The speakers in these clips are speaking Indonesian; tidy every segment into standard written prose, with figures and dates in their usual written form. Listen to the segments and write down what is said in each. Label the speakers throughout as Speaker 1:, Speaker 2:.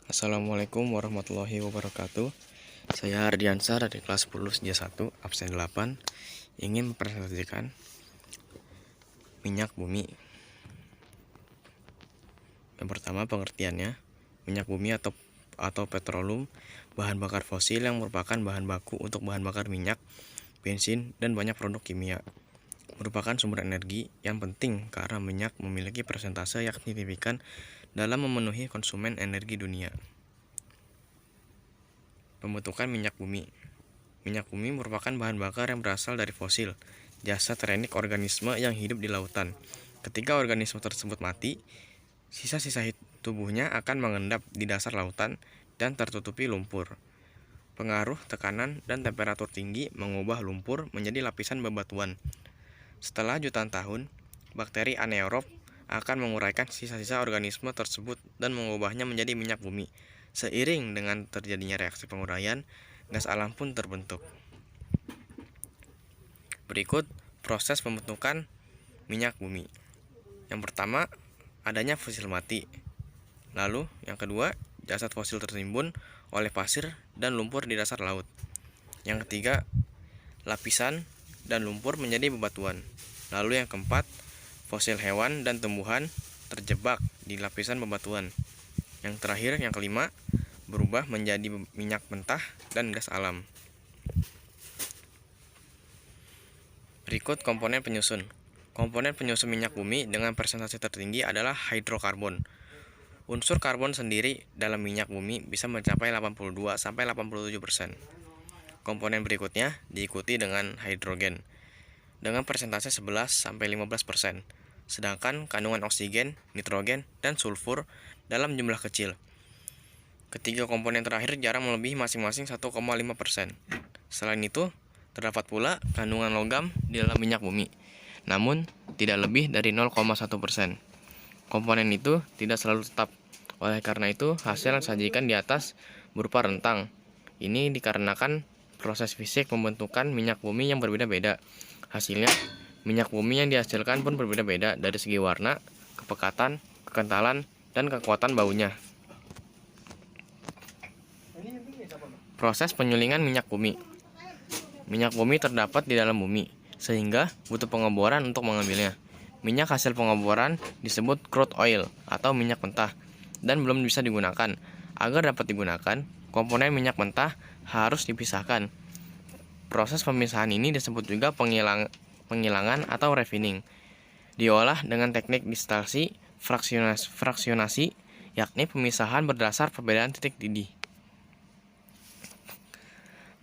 Speaker 1: Assalamualaikum warahmatullahi wabarakatuh. Saya Ardiansar dari kelas 10 Seja 1, absen 8, ingin mempresentasikan minyak bumi. Yang pertama, pengertiannya. Minyak bumi atau petroleum, bahan bakar fosil yang merupakan bahan baku untuk bahan bakar minyak, bensin, dan banyak produk kimia. Merupakan sumber energi yang penting karena minyak memiliki persentase yang signifikan dalam memenuhi konsumen energi dunia. Pembentukan minyak bumi. Minyak bumi merupakan bahan bakar yang berasal dari fosil, jasad terenik organisme yang hidup di lautan. Ketika organisme tersebut mati, sisa-sisa tubuhnya akan mengendap di dasar lautan dan tertutupi lumpur. Pengaruh tekanan dan temperatur tinggi mengubah lumpur menjadi lapisan bebatuan. Setelah jutaan tahun, bakteri anaerob akan menguraikan sisa-sisa organisme tersebut dan mengubahnya menjadi minyak bumi. Seiring dengan terjadinya reaksi penguraian, gas alam pun terbentuk. Berikut proses pembentukan minyak bumi. Yang pertama, adanya fosil mati. Lalu, yang kedua, jasad fosil tertimbun oleh pasir dan lumpur di dasar laut. Yang ketiga, lapisan dan lumpur menjadi bebatuan. Lalu yang keempat, fosil hewan dan tumbuhan terjebak di lapisan bebatuan. Yang terakhir, yang kelima, berubah menjadi minyak mentah dan gas alam. Berikut komponen penyusun. Komponen penyusun minyak bumi dengan persentase tertinggi adalah hidrokarbon. Unsur karbon sendiri dalam minyak bumi bisa mencapai 82-87%. Komponen berikutnya diikuti dengan hidrogen dengan persentase 11-15%, sedangkan kandungan oksigen, nitrogen, dan sulfur dalam jumlah kecil. Ketiga komponen terakhir jarang melebihi masing-masing 1,5%. Selain itu, terdapat pula kandungan logam di dalam minyak bumi, namun tidak lebih dari 0,1%. Komponen itu tidak selalu tetap, oleh karena itu hasil yang disajikan di atas berupa rentang. Ini dikarenakan proses fisik pembentukan minyak bumi yang berbeda-beda. Hasilnya, minyak bumi yang dihasilkan pun berbeda-beda dari segi warna, kepekatan, kekentalan, dan kekuatan baunya. Proses penyulingan minyak bumi. Minyak bumi terdapat di dalam bumi, sehingga butuh pengeboran untuk mengambilnya. Minyak hasil pengeboran disebut crude oil atau minyak mentah dan belum bisa digunakan. Agar dapat digunakan, komponen minyak mentah harus dipisahkan. Proses pemisahan ini disebut juga penghilangan atau refining. Diolah dengan teknik distilasi fraksionasi, yakni pemisahan berdasar perbedaan titik didih.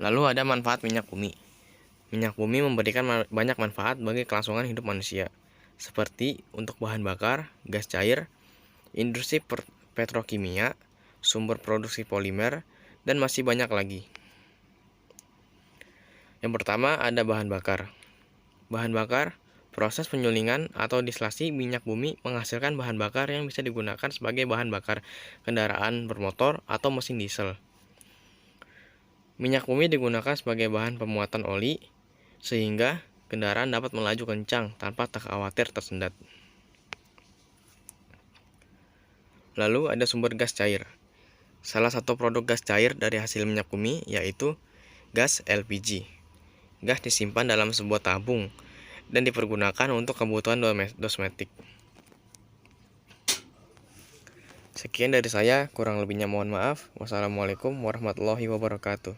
Speaker 1: Lalu ada manfaat minyak bumi. Minyak bumi memberikan banyak manfaat bagi kelangsungan hidup manusia, seperti untuk bahan bakar, gas cair, industri petrokimia, sumber produksi polimer, dan masih banyak lagi. Yang pertama ada bahan bakar. Bahan bakar, proses penyulingan atau distilasi minyak bumi menghasilkan bahan bakar yang bisa digunakan sebagai bahan bakar kendaraan bermotor atau mesin diesel. Minyak bumi digunakan sebagai bahan pemuatan oli, sehingga kendaraan dapat melaju kencang tanpa khawatir tersendat. Lalu ada sumber gas cair. Salah satu produk gas cair dari hasil minyak bumi yaitu gas LPG. Gas disimpan dalam sebuah tabung dan dipergunakan untuk kebutuhan domestik. Sekian dari saya, kurang lebihnya mohon maaf. Wassalamualaikum warahmatullahi wabarakatuh.